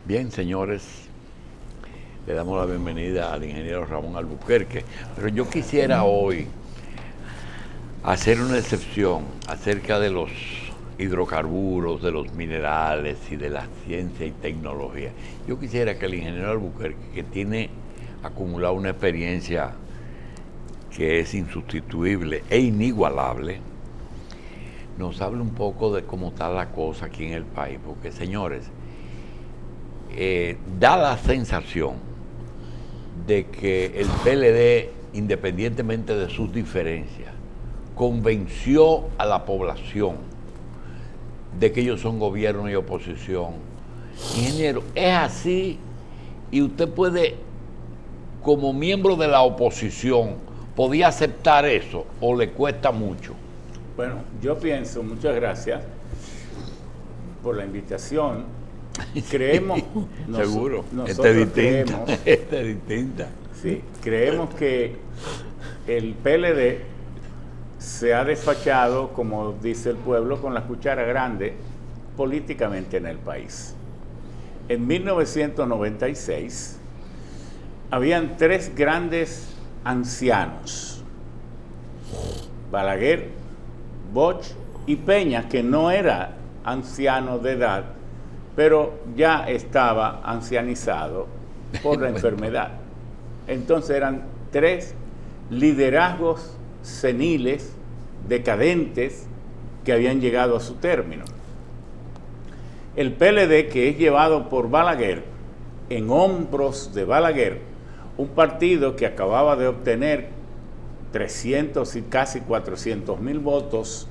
Bien, señores, le damos la bienvenida al ingeniero Ramón Albuquerque, pero yo quisiera hoy hacer una excepción acerca de los hidrocarburos, de los minerales y de la ciencia y tecnología. Yo quisiera que el ingeniero Albuquerque, que tiene acumulado una experiencia que es insustituible e inigualable, nos hable un poco de cómo está la cosa aquí en el país, porque señores, da la sensación de que el PLD, independientemente de sus diferencias, convenció a la población de que ellos son gobierno y oposición. Ingeniero, es así, y usted puede, como miembro de la oposición, ¿podía aceptar eso o le cuesta mucho? Bueno, yo pienso, muchas gracias por la invitación. Creemos, seguro, nosotros creemos, esta es distinta. Sí, creemos que el PLD se ha despachado, como dice el pueblo, con la cuchara grande políticamente en el país. En 1996 habían tres grandes ancianos: Balaguer, Bosch y Peña, que no era anciano de edad, pero ya estaba ancianizado por la enfermedad. Entonces eran tres liderazgos seniles, decadentes, que habían llegado a su término. El PLD, que es llevado por Balaguer, en hombros de Balaguer, un partido que acababa de obtener 300 y casi 400,000 votos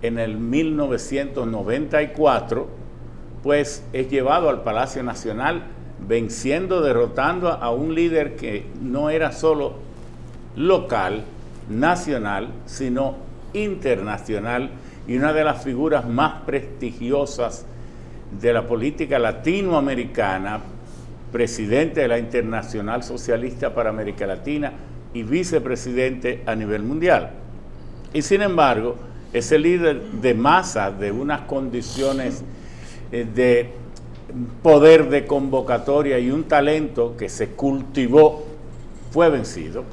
en el 1994, pues es llevado al Palacio Nacional venciendo, derrotando a un líder que no era solo local, nacional, sino internacional, y una de las figuras más prestigiosas de la política latinoamericana, presidente de la Internacional Socialista para América Latina y vicepresidente a nivel mundial. Y sin embargo, ese líder de masa, de unas condiciones de poder de convocatoria y un talento que se cultivó, fue vencido.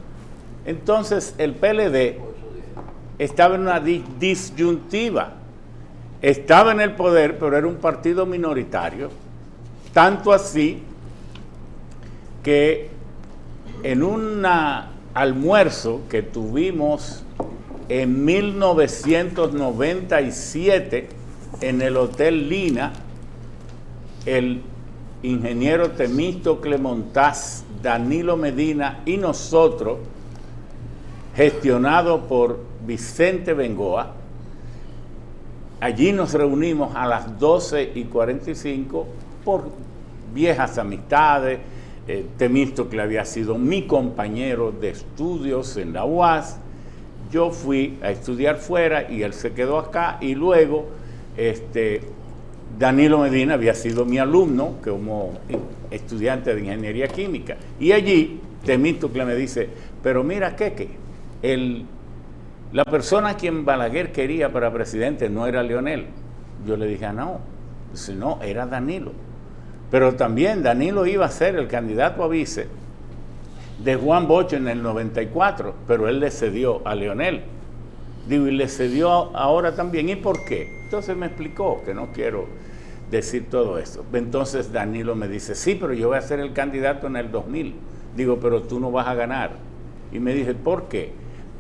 Entonces el PLD estaba en una disyuntiva. Estaba en el poder, pero era un partido minoritario, tanto así que en un almuerzo que tuvimos en 1997 en el Hotel Lina, el ingeniero Temístocle Montaz, Danilo Medina y nosotros, gestionado por Vicente Bengoa, allí nos reunimos a las 12:45 por viejas amistades. Temístocle había sido mi compañero de estudios en la UAS. Yo fui a estudiar fuera y él se quedó acá, y luego Danilo Medina había sido mi alumno como estudiante de ingeniería química. Y allí Temístocle me dice: pero mira, Keke, la persona a quien Balaguer quería para presidente no era Leonel. Yo le dije: no, no, era Danilo. Pero también Danilo iba a ser el candidato a vice de Juan Bosch en el 94, pero él le cedió a Leonel. Digo, y le cedió ahora también. ¿Y por qué? Entonces me explicó, que no quiero decir todo eso. Entonces Danilo me dice: sí, pero yo voy a ser el candidato en el 2000. Digo: pero tú no vas a ganar. Y me dice: ¿por qué?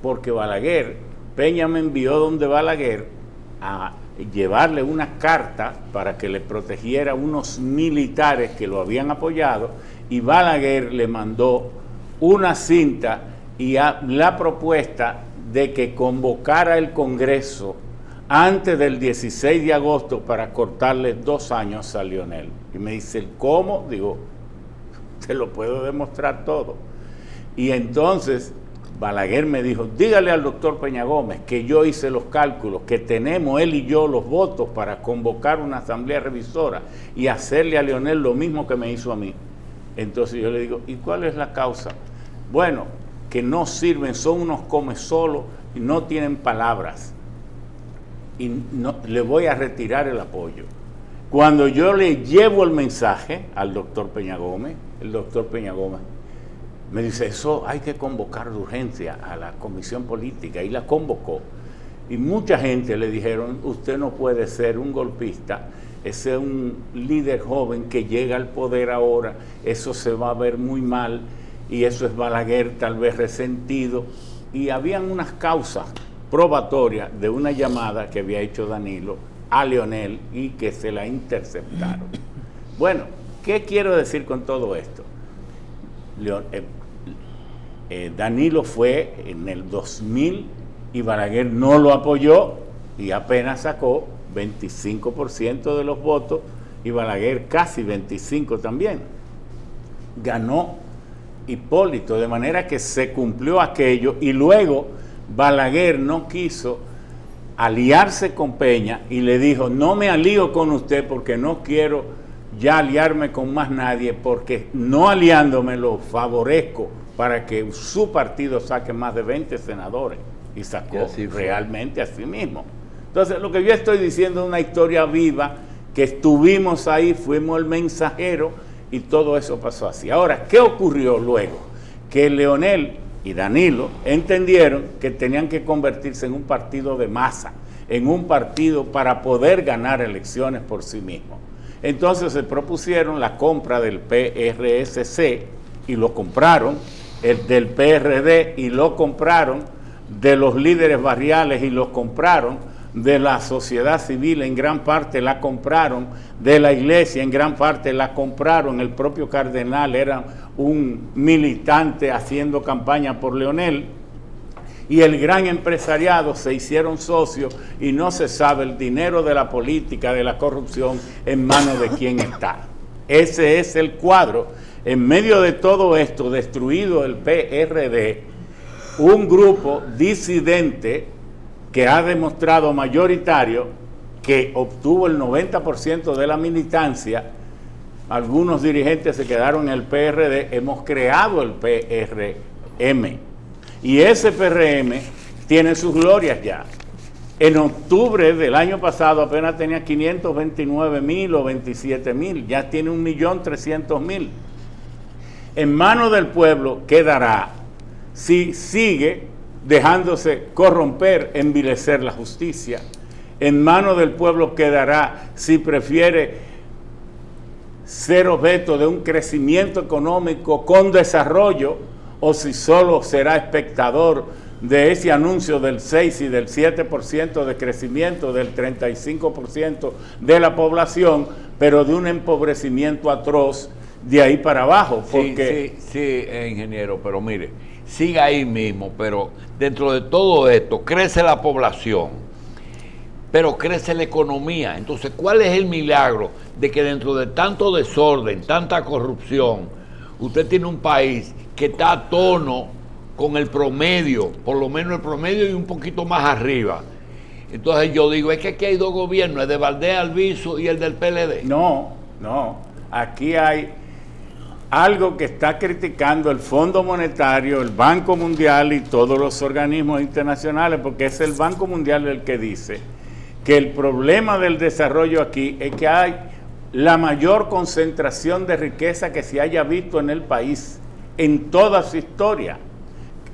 Porque Balaguer, Peña me envió donde Balaguer a llevarle una carta para que le protegiera unos militares que lo habían apoyado, y Balaguer le mandó una cinta y la propuesta de que convocara el Congreso antes del 16 de agosto para cortarle 2 años a Leonel. Y me dice: ¿cómo? Digo: te lo puedo demostrar todo. Y entonces Balaguer me dijo: dígale al doctor Peña Gómez que yo hice los cálculos, que tenemos él y yo los votos para convocar una asamblea revisora y hacerle a Leonel lo mismo que me hizo a mí. Entonces yo le digo: ¿y cuál es la causa? Bueno, que no sirven, son unos come solo y no tienen palabras. Y no, le voy a retirar el apoyo. Cuando yo le llevo el mensaje al doctor Peña Gómez, el doctor Peña Gómez me dice, eso hay que convocar de urgencia a la comisión política, y la convocó. Y mucha gente le dijeron, usted no puede ser un golpista, ese es un líder joven que llega al poder ahora, eso se va a ver muy mal, y eso es Balaguer tal vez resentido. Y habían unas causas probatorias de una llamada que había hecho Danilo a Leonel y que se la interceptaron. Bueno, ¿qué quiero decir con todo esto? Danilo fue en el 2000 y Balaguer no lo apoyó y apenas sacó 25% de los votos y Balaguer casi 25% también. Ganó Hipólito, de manera que se cumplió aquello, y luego Balaguer no quiso aliarse con Peña y le dijo, no me alío con usted porque no quiero ya aliarme con más nadie, porque no aliándome lo favorezco para que su partido saque más de 20 senadores, y sacó realmente a sí mismo. Entonces, lo que yo estoy diciendo es una historia viva, que estuvimos ahí, fuimos el mensajero, y todo eso pasó así. Ahora, ¿qué ocurrió luego? Que Leonel y Danilo entendieron que tenían que convertirse en un partido de masa, en un partido para poder ganar elecciones por sí mismos. Entonces se propusieron la compra del PRSC y lo compraron, el del PRD y lo compraron, de los líderes barriales y lo compraron, de la sociedad civil en gran parte la compraron, de la iglesia en gran parte la compraron. El propio cardenal era un militante haciendo campaña por Leonel, y el gran empresariado se hicieron socios, y no se sabe el dinero de la política, de la corrupción, en manos de quién está. Ese es el cuadro. En medio de todo esto, destruido el PRD, un grupo disidente que ha demostrado mayoritario, que obtuvo el 90% de la militancia. Algunos dirigentes se quedaron en el PRD, hemos creado el PRM, y ese PRM tiene sus glorias ya. En octubre del año pasado apenas tenía 529,000 o 27,000, ya tiene 1,300,000. En manos del pueblo quedará si sigue dejándose corromper, envilecer la justicia. En manos del pueblo quedará si prefiere ser objeto de un crecimiento económico con desarrollo, o si solo será espectador de ese anuncio del 6 y del 7% de crecimiento, del 35% de la población, pero de un empobrecimiento atroz de ahí para abajo. Porque sí, ingeniero, pero mire, siga ahí mismo, pero dentro de todo esto crece la población, pero crece la economía. Entonces, ¿cuál es el milagro de que dentro de tanto desorden, tanta corrupción, usted tiene un país que está a tono con el promedio, por lo menos el promedio y un poquito más arriba? Entonces yo digo, es que aquí hay dos gobiernos, el de Valdés Albizu y el del PLD. No, aquí hay algo que está criticando el Fondo Monetario, el Banco Mundial y todos los organismos internacionales, porque es el Banco Mundial el que dice que el problema del desarrollo aquí es que hay la mayor concentración de riqueza que se haya visto en el país en toda su historia.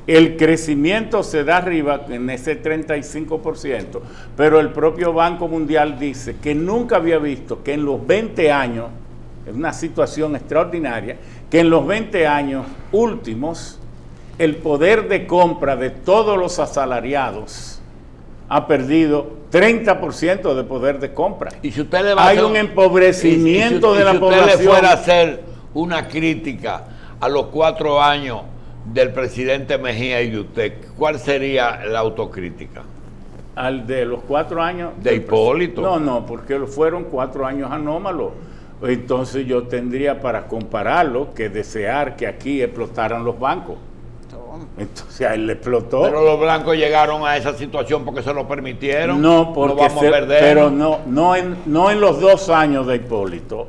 El crecimiento se da arriba en ese 35%, pero el propio Banco Mundial dice que nunca había visto que en los 20 años, es una situación extraordinaria, que en los 20 años últimos el poder de compra de todos los asalariados ha perdido 30% de poder de compra. Y si usted le va hay un empobrecimiento de la población. Si usted le fuera a hacer una crítica a los 4 años del presidente Mejía y de usted, ¿cuál sería la autocrítica? Al de los 4 años de Hipólito. No, porque fueron 4 años anómalos. Entonces yo tendría para compararlo que desear que aquí explotaran los bancos. Entonces a él le explotó. Pero los blancos llegaron a esa situación porque se lo permitieron. No, porque vamos a perder. Pero no en los 2 años de Hipólito.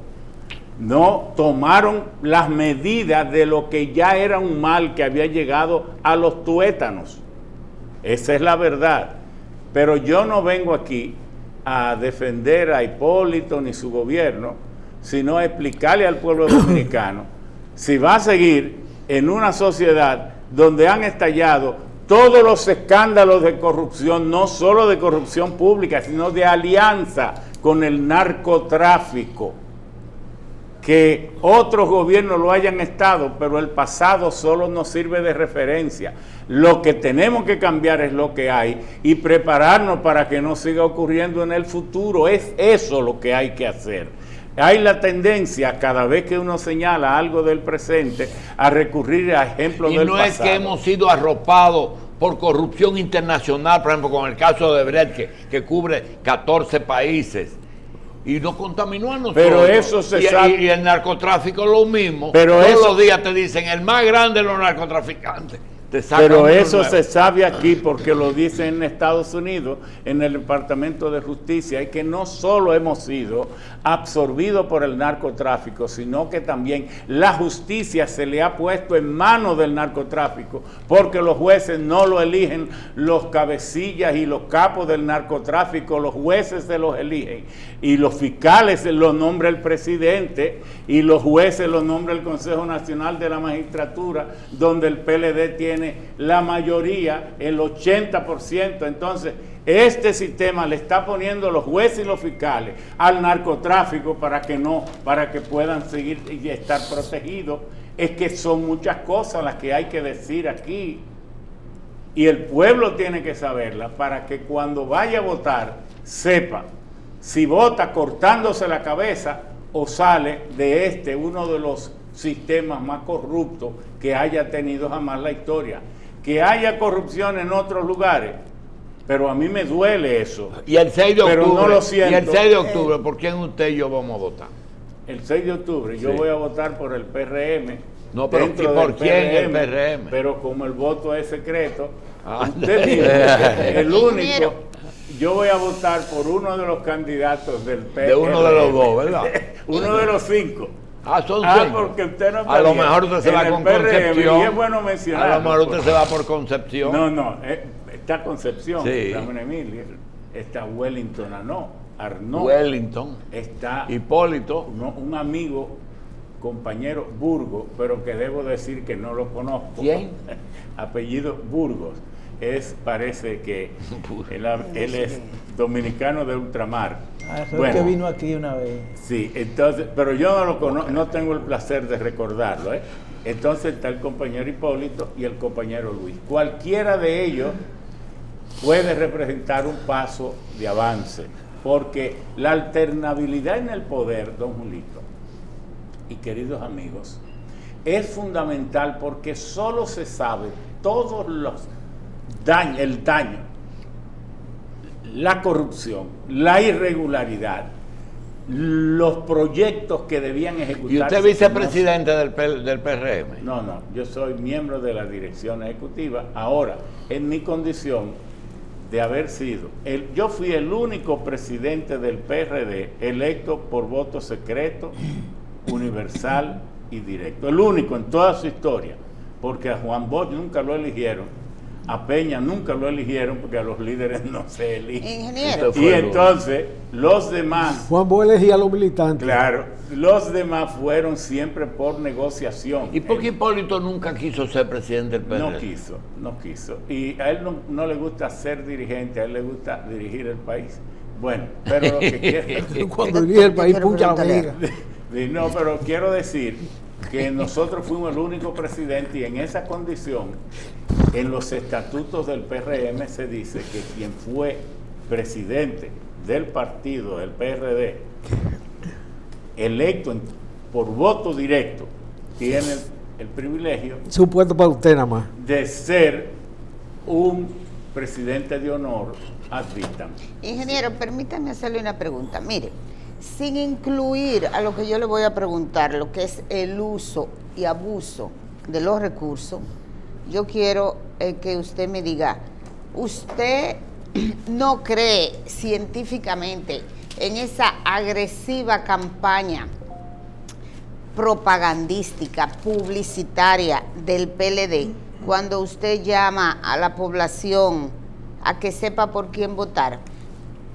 No tomaron las medidas de lo que ya era un mal que había llegado a los tuétanos. Esa es la verdad. Pero yo no vengo aquí a defender a Hipólito ni su gobierno, sino a explicarle al pueblo dominicano si va a seguir en una sociedad donde han estallado todos los escándalos de corrupción, no solo de corrupción pública, sino de alianza con el narcotráfico. Que otros gobiernos lo hayan estado, pero el pasado solo nos sirve de referencia. Lo que tenemos que cambiar es lo que hay y prepararnos para que no siga ocurriendo en el futuro. Es eso lo que hay que hacer. Hay la tendencia, cada vez que uno señala algo del presente, a recurrir a ejemplos del pasado. Y no es que hemos sido arropados por corrupción internacional, por ejemplo, con el caso de Brecht, que cubre 14 países. Y nos contaminó a nosotros. Pero eso se sabe. Y el narcotráfico lo mismo. Pero todos los días te dicen, el más grande de los narcotraficantes. Pero eso se sabe aquí porque lo dicen en Estados Unidos, en el Departamento de Justicia, y que no solo hemos sido absorbidos por el narcotráfico, sino que también la justicia se le ha puesto en manos del narcotráfico, porque los jueces no lo eligen los cabecillas y los capos del narcotráfico, los jueces se los eligen, y los fiscales los nombra el presidente, y los jueces los nombra el Consejo Nacional de la Magistratura, donde el PLD tiene la mayoría, el 80%. Entonces, este sistema le está poniendo los jueces y los fiscales al narcotráfico para que puedan seguir y estar protegidos. Es que son muchas cosas las que hay que decir aquí. Y el pueblo tiene que saberlas para que cuando vaya a votar, sepa si vota cortándose la cabeza o sale de uno de los sistemas más corruptos que haya tenido jamás la historia. Que haya corrupción en otros lugares, pero a mí me duele eso. Y el 6 de octubre, pero no lo siento. Y el 6 de octubre, ¿por quién usted y yo vamos a votar? El 6 de octubre yo voy a votar por el PRM. No, pero ¿por quién el PRM? Pero como el voto es secreto, usted dice, el único, yo voy a votar por uno de los candidatos del PRM. De uno de los dos, ¿verdad? Uno de los 5. Son 5. Porque usted no a lo mejor usted se va con PRM, Concepción. Y es bueno mencionarlo. A lo mejor usted se va por Concepción. No, está Concepción, sí. Está Emilia, está Wellington Arnaud. Wellington. Está Hipólito. Un amigo, compañero Burgos, pero que debo decir que no lo conozco. ¿Quién? Apellido Burgos. Parece que él es dominicano de ultramar. Bueno, que vino aquí una vez. Sí, entonces, pero yo no lo conozco, no tengo el placer de recordarlo. Entonces está el compañero Hipólito y el compañero Luis. Cualquiera de ellos puede representar un paso de avance, porque la alternabilidad en el poder, don Julito y queridos amigos, es fundamental porque solo se sabe todos los el daño, la corrupción, la irregularidad, los proyectos que debían ejecutarse. ¿Y usted es vicepresidente del PRM? No, yo soy miembro de la dirección ejecutiva. Ahora, en mi condición de haber sido, yo fui el único presidente del PRD electo por voto secreto, universal y directo. El único en toda su historia, porque a Juan Bosch nunca lo eligieron. A Peña nunca lo eligieron porque a los líderes no se eligen. Ingeniero. Y entonces los demás... Juan Bosch elegía a los militantes. Claro, los demás fueron siempre por negociación. ¿Y por qué Hipólito nunca quiso ser presidente del PRD? No quiso. Y a él no le gusta ser dirigente, a él le gusta dirigir el país. Bueno, pero lo que quiero... Cuando dirige el país, puncha la verga. No, pero quiero decir que nosotros fuimos el único presidente y en esa condición, en los estatutos del PRM se dice que quien fue presidente del partido del PRD, electo por voto directo, tiene el privilegio supuesto para usted nada más de ser un presidente de honor ad vitam. Ingeniero, permítame hacerle una pregunta. Mire, sin incluir a lo que yo le voy a preguntar, lo que es el uso y abuso de los recursos, yo quiero que usted me diga, ¿usted no cree científicamente en esa agresiva campaña propagandística, publicitaria del PLD, cuando usted llama a la población a que sepa por quién votar?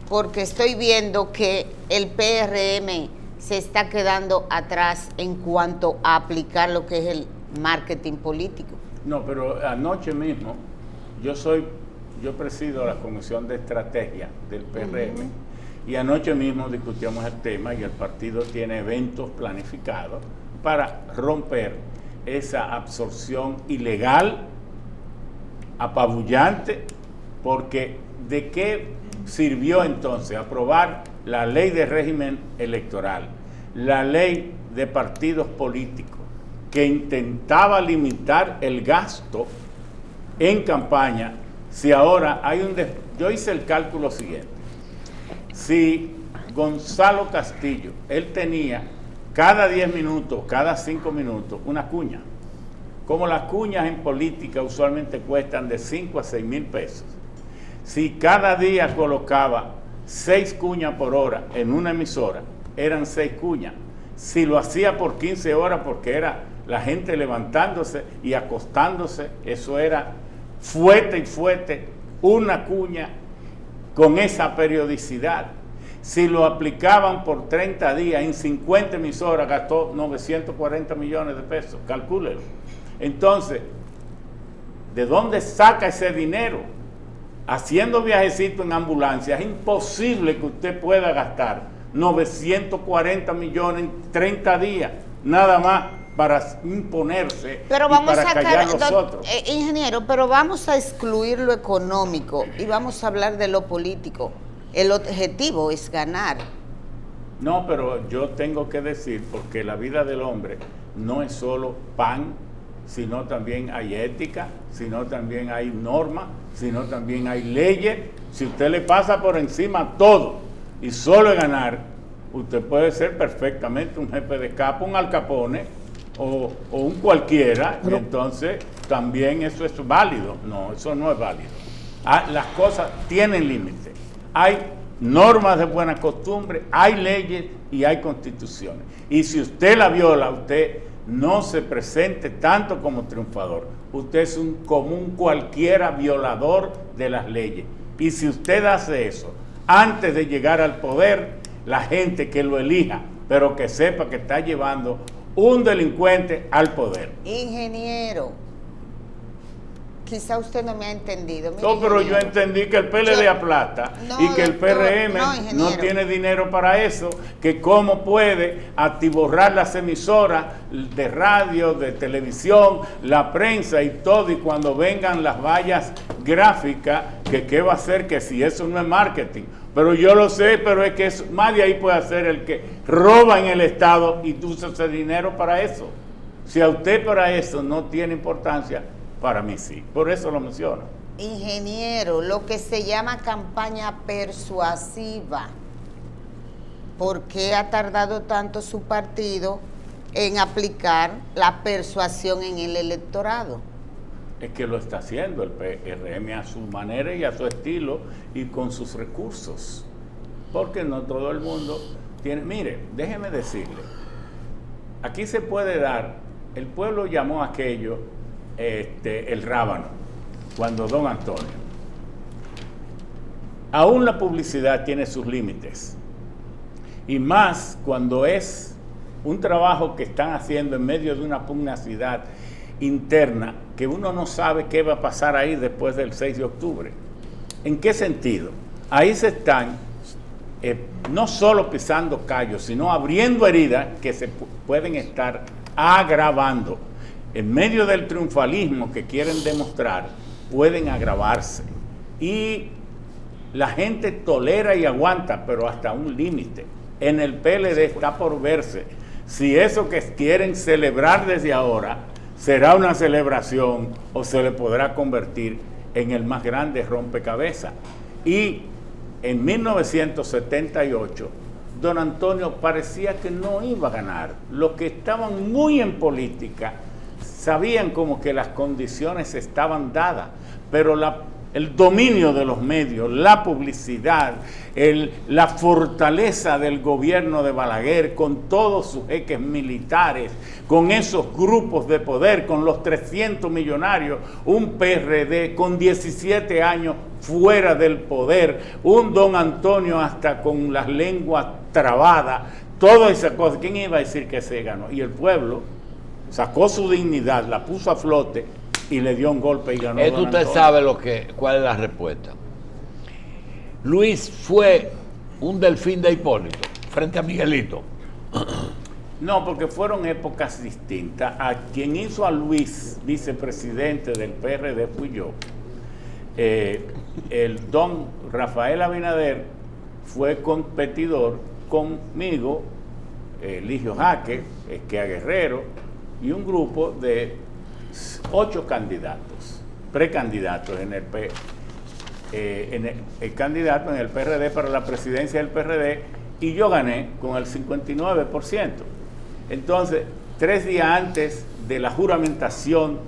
porque estoy viendo que el PRM se está quedando atrás en cuanto a aplicar lo que es el marketing político. No, pero anoche mismo yo presido la Comisión de Estrategia del PRM y anoche mismo discutíamos el tema y el partido tiene eventos planificados para romper esa absorción ilegal, apabullante, porque ¿de qué sirvió entonces aprobar la ley de régimen electoral, la ley de partidos políticos, que intentaba limitar el gasto en campaña, si ahora hay yo hice el cálculo siguiente? Si Gonzalo Castillo, él tenía cada 10 minutos, cada 5 minutos, una cuña, como las cuñas en política usualmente cuestan de 5 a 6 mil pesos, si cada día colocaba 6 cuñas por hora en una emisora, eran 6 cuñas. Si lo hacía por 15 horas, porque era la gente levantándose y acostándose, eso era fuete y fuete, una cuña con esa periodicidad. Si lo aplicaban por 30 días en 50 emisoras, gastó 940 millones de pesos, calcúlelo. Entonces, ¿de dónde saca ese dinero? Haciendo viajecitos en ambulancia, es imposible que usted pueda gastar 940 millones en 30 días, nada más para imponerse pero y para callar a los otros. Ingeniero, pero vamos a excluir lo económico y vamos a hablar de lo político. El objetivo es ganar. No, pero yo tengo que decir, porque la vida del hombre no es solo pan, sino también hay ética, sino también hay normas, sino también hay leyes. Si usted le pasa por encima todo y solo es ganar, usted puede ser perfectamente un jefe de capo, un Al Capone o un cualquiera, y entonces también eso es válido. No, eso no es válido. Las cosas tienen límites. Hay normas de buena costumbre, hay leyes y hay constituciones. Y si usted la viola, usted no se presente tanto como triunfador. Usted es como un cualquiera violador de las leyes. Y si usted hace eso, antes de llegar al poder, la gente que lo elija, pero que sepa que está llevando un delincuente al poder. Ingeniero, quizá usted no me ha entendido. Mire, no, pero yo entendí que el PLD aplata y que el PRM no tiene dinero para eso, que cómo puede atiborrar las emisoras de radio, de televisión, la prensa y todo, y cuando vengan las vallas gráficas, que qué va a hacer, que si eso no es marketing. Pero yo lo sé, pero es que más de ahí puede hacer el que roba en el Estado y usa ese dinero para eso. Si a usted para eso no tiene importancia, para mí sí, por eso lo menciono. Ingeniero, lo que se llama campaña persuasiva, ¿por qué ha tardado tanto su partido en aplicar la persuasión en el electorado? Es que lo está haciendo el PRM a su manera y a su estilo y con sus recursos, porque no todo el mundo tiene. Mire, déjeme decirle, aquí se puede dar, el pueblo llamó a aquello el rábano, cuando don Antonio. Aún la publicidad tiene sus límites, y más cuando es un trabajo que están haciendo en medio de una pugnacidad interna, que uno no sabe qué va a pasar ahí después del 6 de octubre. ¿En qué sentido? Ahí se están no solo pisando callos, sino abriendo heridas que se pueden estar agravando. En medio del triunfalismo que quieren demostrar, pueden agravarse. Y la gente tolera y aguanta, pero hasta un límite. En el PLD está por verse si eso que quieren celebrar desde ahora será una celebración o se le podrá convertir en el más grande rompecabezas. Y en 1978, don Antonio parecía que no iba a ganar. Los que estaban muy en política sabían como que las condiciones estaban dadas, pero el dominio de los medios, la publicidad, la fortaleza del gobierno de Balaguer con todos sus jeques militares, con esos grupos de poder, con los 300 millonarios, un PRD con 17 años fuera del poder, un don Antonio hasta con las lenguas trabadas, toda esa cosa. ¿Quién iba a decir que se ganó? Y el pueblo sacó su dignidad, la puso a flote y le dio un golpe y ganó. Esto usted sabe cuál es la respuesta. Luis fue un delfín de Hipólito frente a Miguelito. No, porque fueron épocas distintas. A quien hizo a Luis vicepresidente del PRD fui yo. El don Rafael Abinader fue competidor conmigo, Eligio Jaque, Esquia Guerrero y un grupo de 8 candidatos, precandidatos el candidato en el PRD para la presidencia del PRD, y yo gané con el 59%. Entonces, 3 días antes de la juramentación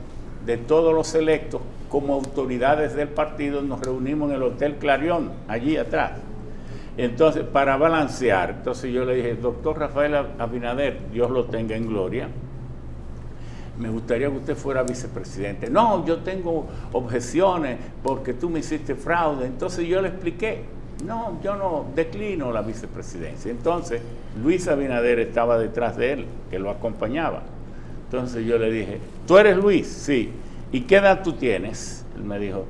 de todos los electos como autoridades del partido, nos reunimos en el Hotel Clarion, allí atrás. Entonces, para balancear, entonces yo le dije, doctor Rafael Abinader, Dios lo tenga en gloria, me gustaría que usted fuera vicepresidente. No, yo tengo objeciones porque tú me hiciste fraude. Entonces yo le expliqué, no, yo no declino la vicepresidencia. Entonces Luis Abinader estaba detrás de él, que lo acompañaba. Entonces yo le dije, ¿tú eres Luis? Sí. ¿Y qué edad tú tienes? Él me dijo,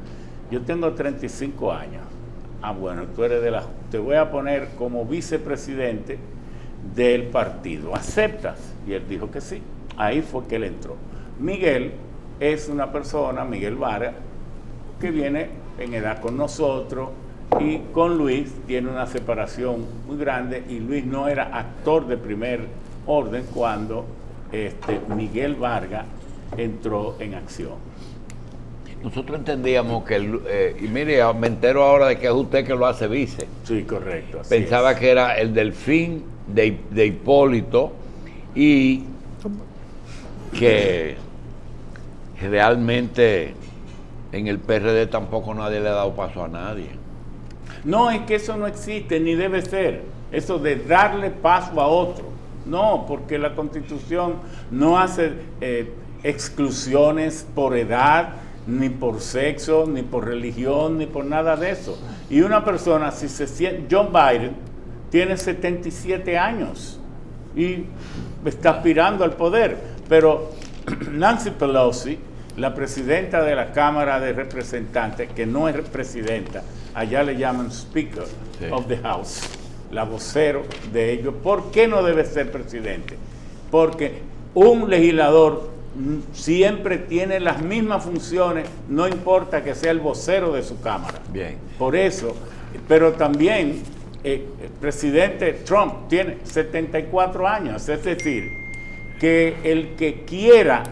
yo tengo 35 años. Ah, bueno, tú eres te voy a poner como vicepresidente del partido. ¿Aceptas? Y él dijo que sí. Ahí fue que él entró. Miguel es una persona, Miguel Vara, que viene en edad con nosotros, y con Luis tiene una separación muy grande, y Luis no era actor de primer orden cuando Miguel Vargas entró en acción. Nosotros entendíamos que, y mire, me entero ahora de que es usted que lo hace vice. Sí, correcto. Pensaba que era el delfín de Hipólito, y que realmente en el PRD tampoco nadie le ha dado paso a nadie. No, es que eso no existe ni debe ser, eso de darle paso a otro. No, porque la Constitución no hace exclusiones por edad, ni por sexo, ni por religión, ni por nada de eso. Y una persona, si se siente, John Biden tiene 77 años y está aspirando al poder. Pero Nancy Pelosi, la presidenta de la Cámara de Representantes, que no es presidenta, allá le llaman Speaker of the House, la vocero de ellos. ¿Por qué no debe ser presidente? Porque un legislador siempre tiene las mismas funciones, no importa que sea el vocero de su Cámara. Bien. Por eso, pero también el presidente Trump tiene 74 años, es decir, que el que quiera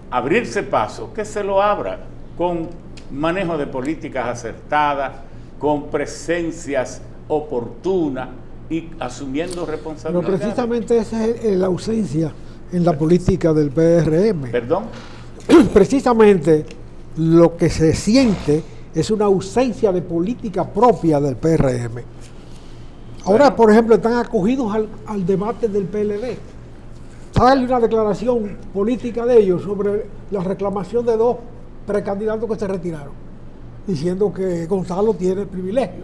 abrirse paso, que se lo abra con manejo de políticas acertadas, con presencias oportunas y asumiendo responsabilidades. Pero precisamente esa es la ausencia en la política del PRM. ¿Perdón? Precisamente lo que se siente es una ausencia de política propia del PRM. Ahora, bueno, por ejemplo, están acogidos al debate del PLD. Sale una declaración política de ellos sobre la reclamación de 2 precandidatos que se retiraron, diciendo que Gonzalo tiene privilegio.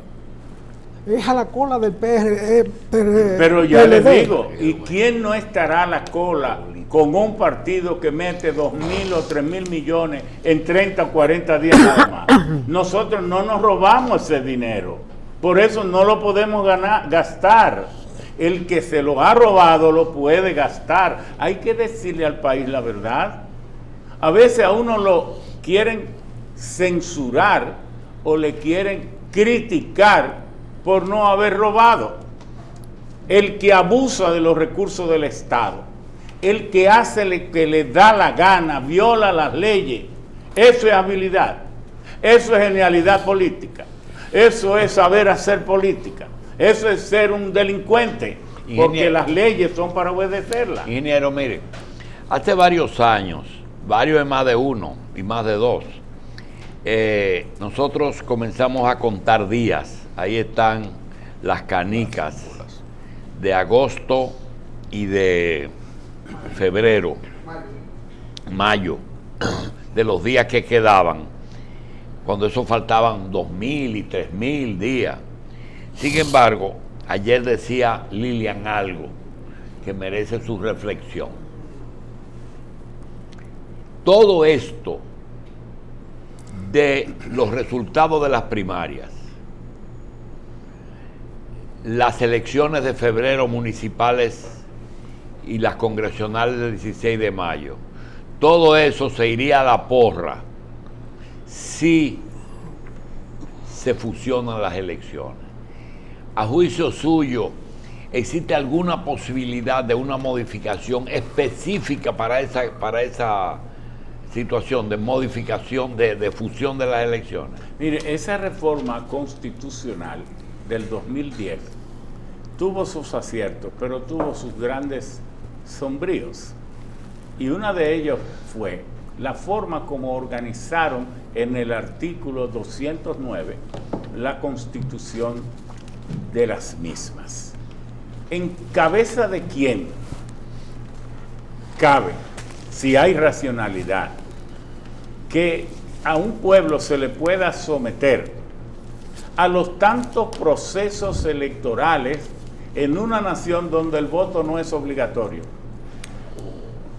Es a la cola del PRD. Pero ya les digo, ¿y quién no estará a la cola con un partido que mete 2.000 o 3.000 millones en 30 o 40 días nada más? Nosotros no nos robamos ese dinero, por eso no lo podemos gastar. El que se lo ha robado lo puede gastar. Hay que decirle al país la verdad. A veces a uno lo quieren censurar o le quieren criticar por no haber robado. El que abusa de los recursos del Estado, el que hace lo que le da la gana, viola las leyes, eso es habilidad, eso es genialidad política, eso es saber hacer política. Eso es ser un delincuente, porque las leyes son para obedecerlas. Ingeniero, mire, hace varios años, varios es más de uno y más de 2, nosotros comenzamos a contar días. Ahí están las canicas de agosto y de febrero, mayo, de los días que quedaban, cuando eso faltaban 2.000 y 3.000 días. Sin embargo, ayer decía Lilian algo que merece su reflexión. Todo esto de los resultados de las primarias, las elecciones de febrero municipales y las congresionales del 16 de mayo, todo eso se iría a la porra si se fusionan las elecciones. A juicio suyo, ¿existe alguna posibilidad de una modificación específica para esa situación de modificación, de fusión de las elecciones? Mire, esa reforma constitucional del 2010 tuvo sus aciertos, pero tuvo sus grandes sombríos. Y una de ellos fue la forma como organizaron en el artículo 209 la constitución de las mismas. ¿En cabeza de quién cabe, si hay racionalidad, que a un pueblo se le pueda someter a los tantos procesos electorales en una nación donde el voto no es obligatorio?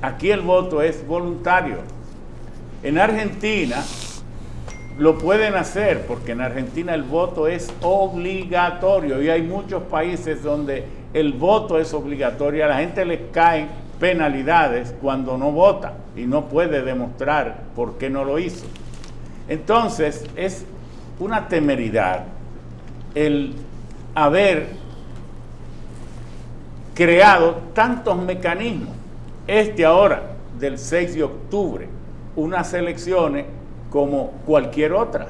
Aquí el voto es voluntario. En Argentina lo pueden hacer porque en Argentina el voto es obligatorio y hay muchos países donde el voto es obligatorio. A la gente le caen penalidades cuando no vota y no puede demostrar por qué no lo hizo. Entonces es una temeridad el haber creado tantos mecanismos. Ahora, del 6 de octubre, unas elecciones como cualquier otra.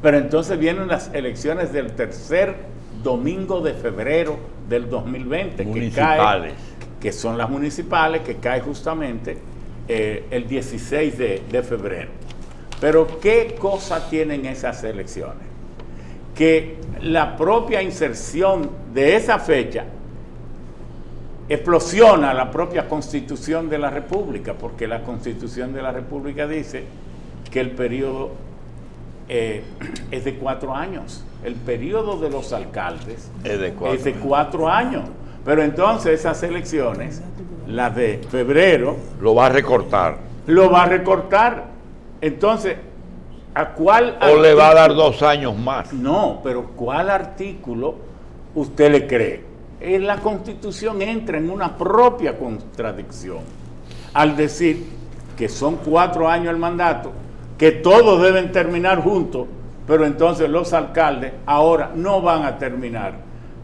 Pero entonces vienen las elecciones del tercer domingo de febrero del 2020, que son las municipales, que cae justamente el 16 de febrero. Pero ¿qué cosa tienen esas elecciones? Que la propia inserción de esa fecha explosiona la propia Constitución de la República, porque la Constitución de la República dice que el periodo es de 4 años. El periodo de los alcaldes es de 4 años. Pero entonces esas elecciones, las de febrero, lo va a recortar. Entonces, ¿a cuál o le va a dar 2 años más? No, pero ¿cuál artículo usted le cree? En la Constitución entra en una propia contradicción al decir que son 4 años el mandato, que todos deben terminar juntos, pero entonces los alcaldes ahora no van a terminar,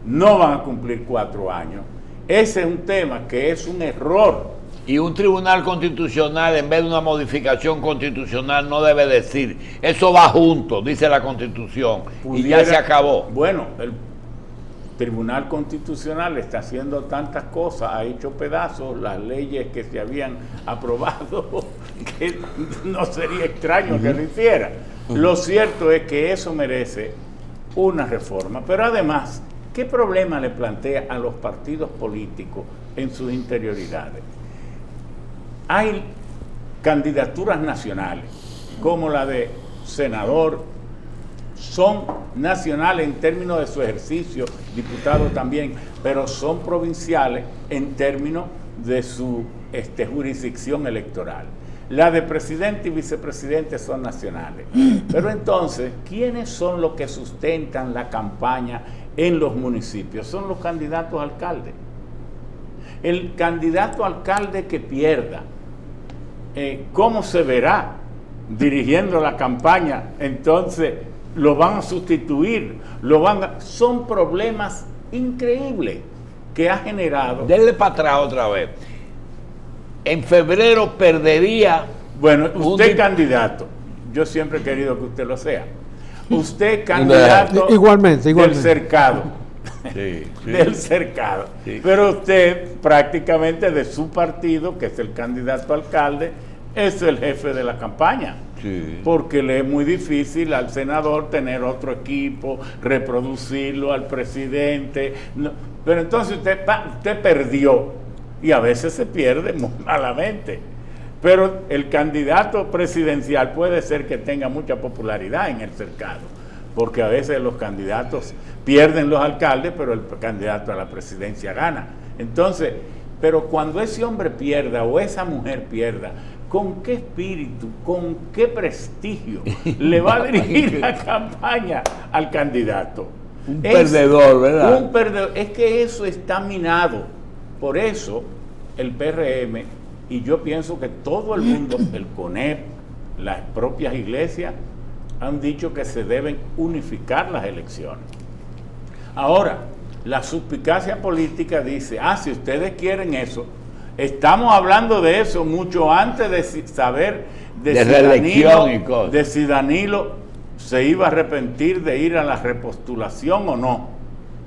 no van a cumplir 4 años. Ese es un tema que es un error. Y un tribunal constitucional, en vez de una modificación constitucional, no debe decir, eso va junto, dice la Constitución, y ya se acabó. Bueno, el Tribunal Constitucional está haciendo tantas cosas, ha hecho pedazos las leyes que se habían aprobado, que no sería extraño que lo hiciera. Lo cierto es que eso merece una reforma, pero además, ¿qué problema le plantea a los partidos políticos en sus interioridades? Hay candidaturas nacionales, como la de senador, son nacionales en términos de su ejercicio, diputados también, pero son provinciales en términos de su jurisdicción electoral. La de presidente y vicepresidente son nacionales. Pero entonces, ¿quiénes son los que sustentan la campaña en los municipios? Son los candidatos a alcalde. El candidato a alcalde que pierda, ¿cómo se verá dirigiendo la campaña? Entonces, lo van a sustituir, son problemas increíbles que ha generado. Denle para atrás otra vez. En febrero perdería. Bueno, usted candidato, yo siempre he querido que usted lo sea. Usted candidato igualmente. del cercado. Sí. Del cercado. Sí. Pero usted prácticamente de su partido, que es el candidato a alcalde, es el jefe de la campaña. Sí. Porque le es muy difícil al senador tener otro equipo, reproducirlo al presidente. Pero entonces usted perdió, y a veces se pierde muy malamente. Pero el candidato presidencial puede ser que tenga mucha popularidad en el cercado, porque a veces los candidatos pierden los alcaldes, pero el candidato a la presidencia gana. Entonces, pero cuando ese hombre pierda o esa mujer pierda, ¿con qué espíritu, con qué prestigio le va a dirigir la campaña al candidato? Un perdedor, ¿verdad? Un perdedor. Es que eso está minado. Por eso el PRM, y yo pienso que todo el mundo, el CONEP, las propias iglesias, han dicho que se deben unificar las elecciones. Ahora, la suspicacia política dice, si ustedes quieren eso, estamos hablando de eso mucho antes de saber de si Danilo se iba a arrepentir de ir a la repostulación o no.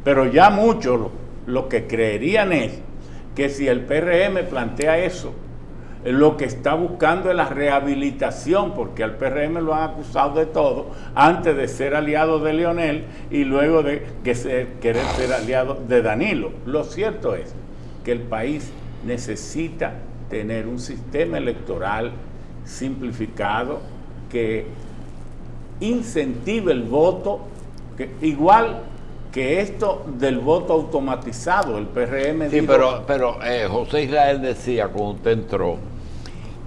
Pero ya muchos lo que creerían es que si el PRM plantea eso, lo que está buscando es la rehabilitación, porque al PRM lo han acusado de todo antes de ser aliado de Leonel y luego de querer ser aliado de Danilo. Lo cierto es que el país necesita tener un sistema electoral simplificado que incentive el voto, igual que esto del voto automatizado. El PRM sí, dijo, pero José Israel decía cuando usted entró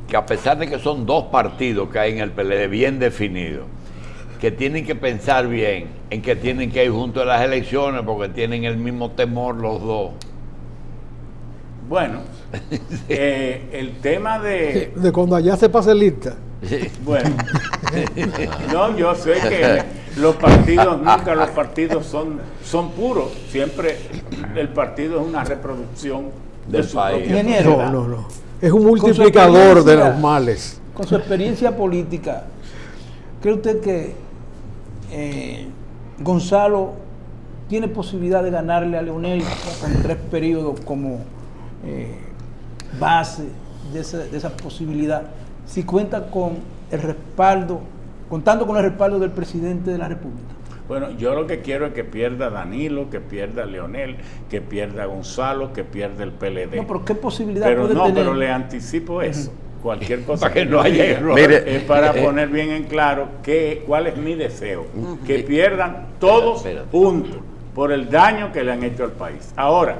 que a pesar de que son dos partidos que hay en el PLD bien definidos, que tienen que pensar bien en que tienen que ir juntos a las elecciones porque tienen el mismo temor los dos. Bueno, el tema de cuando allá se pase lista. Bueno, no, yo sé que nunca los partidos son puros, siempre el partido es una reproducción del de su país. propia No. Es un multiplicador de los males. Con su experiencia política, ¿cree usted que Gonzalo tiene posibilidad de ganarle a Leonel con 3 periodos como base de esa posibilidad, si cuenta con el respaldo, contando con el respaldo del presidente de la República? Bueno, yo lo que quiero es que pierda Danilo, que pierda Leonel, que pierda Gonzalo, que pierda el PLD. No, pero ¿qué posibilidad puede tener? Pero le anticipo eso. Cualquier cosa para que no haya error. Es para poner bien en claro cuál es mi deseo. Que pierdan todos juntos por el daño que le han hecho al país. Ahora,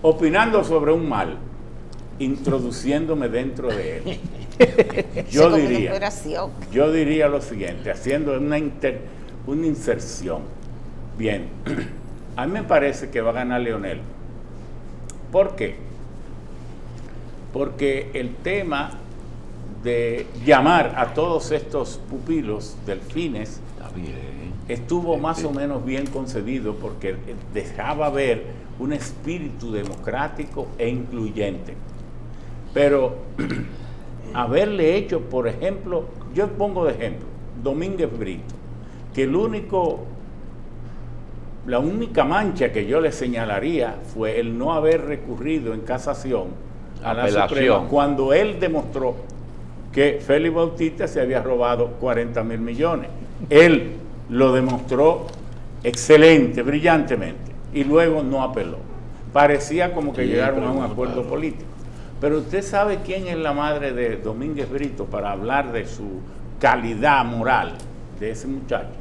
opinando sobre un mal, introduciéndome dentro de él, yo diría lo siguiente, haciendo una inserción. Bien, a mí me parece que va a ganar Leonel. ¿Por qué? Porque el tema de llamar a todos estos pupilos delfines estuvo más o menos bien concebido, porque dejaba ver un espíritu democrático e incluyente. Pero haberle hecho, por ejemplo, yo pongo de ejemplo Domínguez Brito, que la única mancha que yo le señalaría fue el no haber recurrido en casación a la Suprema cuando él demostró que Félix Bautista se había robado 40,000 millones. Él lo demostró excelente, brillantemente, y luego no apeló. Parecía como que llegaron a un acuerdo político. Pero usted sabe quién es la madre de Domínguez Brito para hablar de su calidad moral de ese muchacho.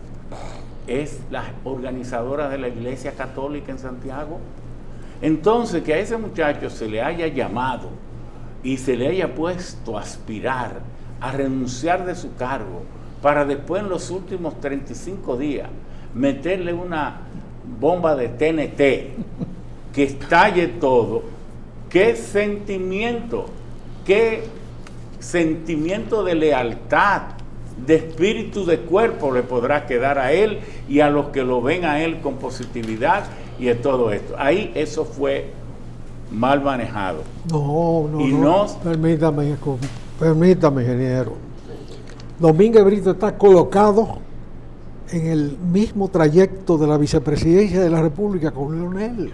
Es la organizadora de la Iglesia Católica en Santiago. Entonces, que a ese muchacho se le haya llamado y se le haya puesto a aspirar a renunciar de su cargo para después en los últimos 35 días meterle una bomba de TNT que estalle todo, qué sentimiento de lealtad, de espíritu de cuerpo le podrá quedar a él y a los que lo ven a él con positividad y de todo esto. Ahí eso fue mal manejado. No. Permítame, ingeniero. Domínguez Brito está colocado en el mismo trayecto de la vicepresidencia de la República con Leonel.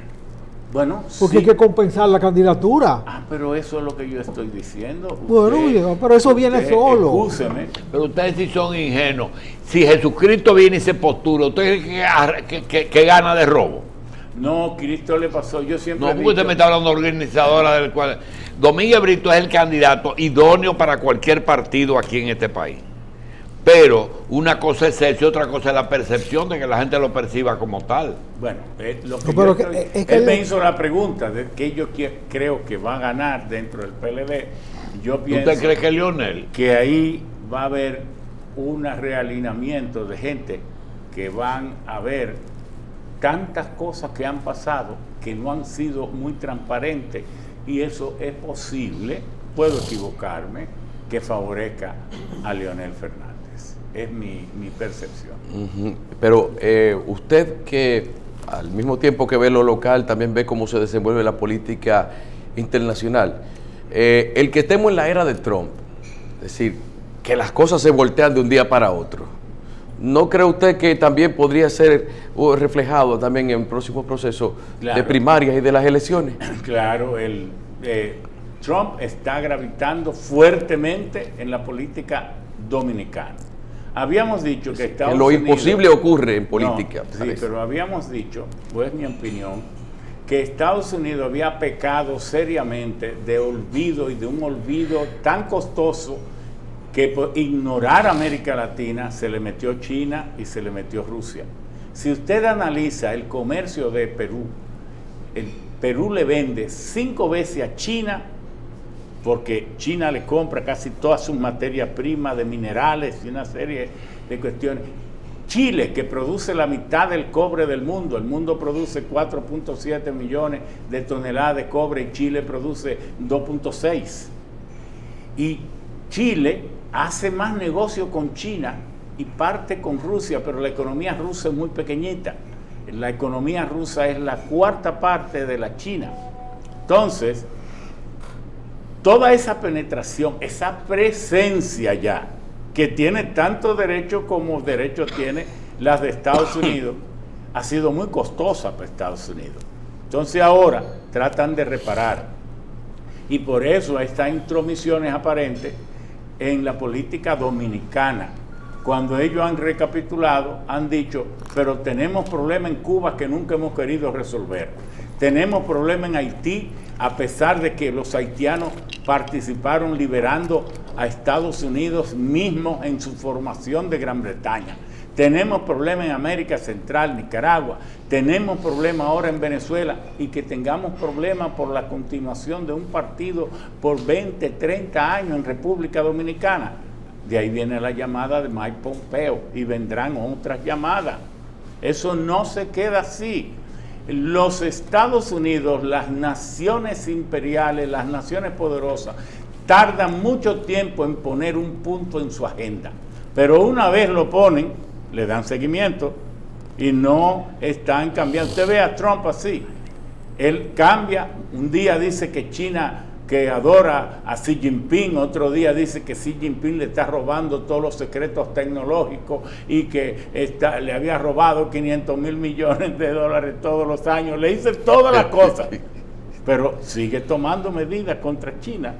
Bueno, porque sí. hay que compensar la candidatura. Pero eso es lo que yo estoy diciendo. Bueno, pero eso viene solo. Excúseme. Pero ustedes sí son ingenuos. Si Jesucristo viene y se postura, ¿usted cree que gana de robo? No, Cristo le pasó. Yo siempre No, he porque usted dicho- me está hablando de organizadora del cual. Domínguez Brito es el candidato idóneo para cualquier partido aquí en este país. Pero una cosa es eso y otra cosa es la percepción de que la gente lo perciba como tal. Bueno, lo que No, pero yo estoy- es que él me le- hizo la pregunta de que yo creo que va a ganar dentro del PLD. Yo pienso ¿Usted cree que es Lionel? que ahí va a haber un realineamiento de gente que van a ver tantas cosas que han pasado que no han sido muy transparentes, y eso es posible, puedo equivocarme, que favorezca a Leonel Fernández. Es mi percepción. Ujú. Pero usted, que al mismo tiempo que ve lo local, también ve cómo se desenvuelve la política internacional. El que estemos en la era de Trump, es decir, que las cosas se voltean de un día para otro, ¿no cree usted que también podría ser reflejado también en próximos procesos Claro. de primarias y de las elecciones? Claro, Trump está gravitando fuertemente en la política dominicana. Habíamos dicho que Estados Que lo Unidos... imposible ocurre en política. No, sí, parece. pero habíamos dicho, pues mi opinión, que Estados Unidos había pecado seriamente de olvido, y de un olvido tan costoso que por ignorar a América Latina se le metió China y se le metió Rusia. Si usted analiza el comercio de Perú, el Perú le vende 5 veces a China, porque China le compra casi todas sus materias primas de minerales y una serie de cuestiones. Chile, que produce la mitad del cobre del mundo, el mundo produce 4.7 millones de toneladas de cobre y Chile produce 2.6. Y Chile hace más negocio con China y parte con Rusia, pero la economía rusa es muy pequeñita. La economía rusa es la 4ª parte de la China. Entonces, toda esa penetración, esa presencia ya, que tiene tanto derecho como derecho tiene las de Estados Unidos, ha sido muy costosa para Estados Unidos. Entonces ahora tratan de reparar. Y por eso estas intromisiones aparentes en la política dominicana. Cuando ellos han recapitulado, han dicho, pero tenemos problemas en Cuba que nunca hemos querido resolver. Tenemos problemas en Haití, a pesar de que los haitianos participaron liberando a Estados Unidos mismo en su formación de Gran Bretaña. Tenemos problemas en América Central, Nicaragua. Tenemos problemas ahora en Venezuela, y que tengamos problemas por la continuación de un partido por 20, 30 años en República Dominicana. De ahí viene la llamada de Mike Pompeo y vendrán otras llamadas. Eso no se queda así. Los Estados Unidos, las naciones imperiales, las naciones poderosas, tardan mucho tiempo en poner un punto en su agenda. Pero una vez lo ponen, le dan seguimiento y no están cambiando. Usted ve a Trump así. Él cambia, un día dice que China, que adora a Xi Jinping, otro día dice que Xi Jinping le está robando todos los secretos tecnológicos y que le había robado 500,000 millones de dólares todos los años. Le dice todas las cosas, pero sigue tomando medidas contra China.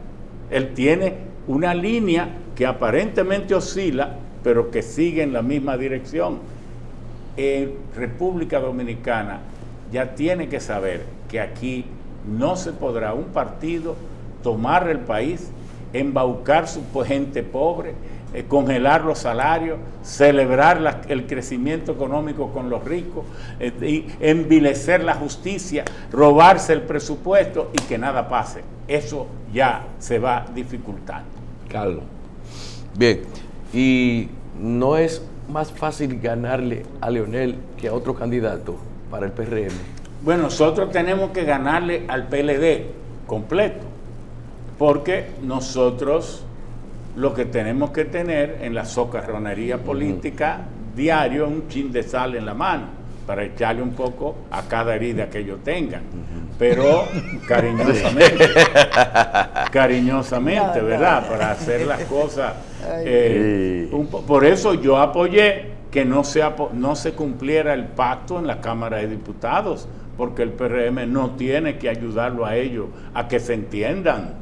Él tiene una línea que aparentemente oscila, pero que sigue en la misma dirección. República Dominicana ya tiene que saber que aquí no se podrá un partido tomar el país, embaucar su gente pobre, congelar los salarios, celebrar el crecimiento económico con los ricos, y envilecer la justicia, robarse el presupuesto y que nada pase. Eso ya se va dificultando. Carlos. Bien, y no es más fácil ganarle a Leonel que a otro candidato para el PRM. Bueno, nosotros tenemos que ganarle al PLD completo, porque nosotros lo que tenemos que tener en la socarronería política diario es un chin de sal en la mano, para echarle un poco a cada herida que ellos tengan, pero cariñosamente, ¿verdad? Para hacer las cosas. Por eso yo apoyé que no se cumpliera el pacto en la Cámara de Diputados, porque el PRM no tiene que ayudarlo a ellos a que se entiendan.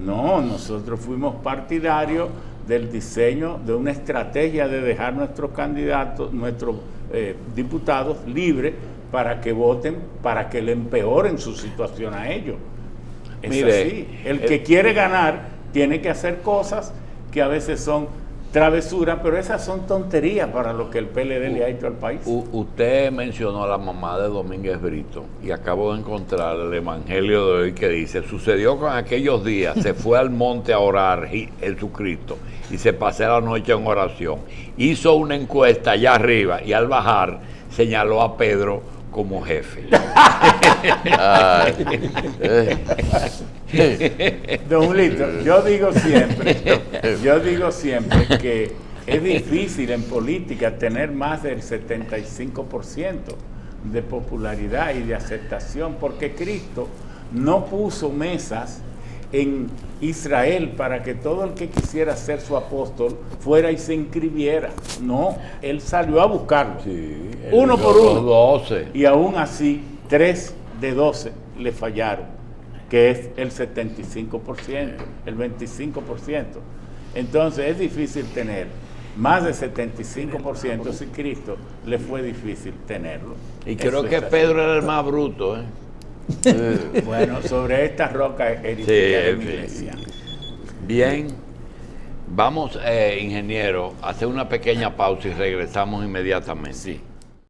No, nosotros fuimos partidarios del diseño de una estrategia de dejar nuestros candidatos, nuestros diputados libres para que voten, para que le empeoren su situación a ellos. Es Mire, así. El que quiere ganar tiene que hacer cosas que a veces son travesuras, pero esas son tonterías para lo que el PLD le ha hecho al país. Usted mencionó a la mamá de Domínguez Brito y acabo de encontrar el evangelio de hoy que dice: sucedió con aquellos días, se fue al monte a orar Jesucristo y se pasó la noche en oración. Hizo una encuesta allá arriba y al bajar señaló a Pedro como jefe. Don Julito, yo digo siempre que es difícil en política tener más del 75% de popularidad y de aceptación, porque Cristo no puso mesas en Israel para que todo el que quisiera ser su apóstol fuera y se inscribiera. No, él salió a buscarlo, uno por uno, 12. y aún así 3 de 12 le fallaron, que es el 75%, el 25%. Entonces es difícil tener más de 75%, si Cristo le fue difícil tenerlo. Y creo Eso que es así. Pedro era el más bruto, ¿eh? Bueno, sobre esta roca edificaré mi iglesia. Bien, vamos, ingeniero, a hacer una pequeña pausa y regresamos inmediatamente. Sí.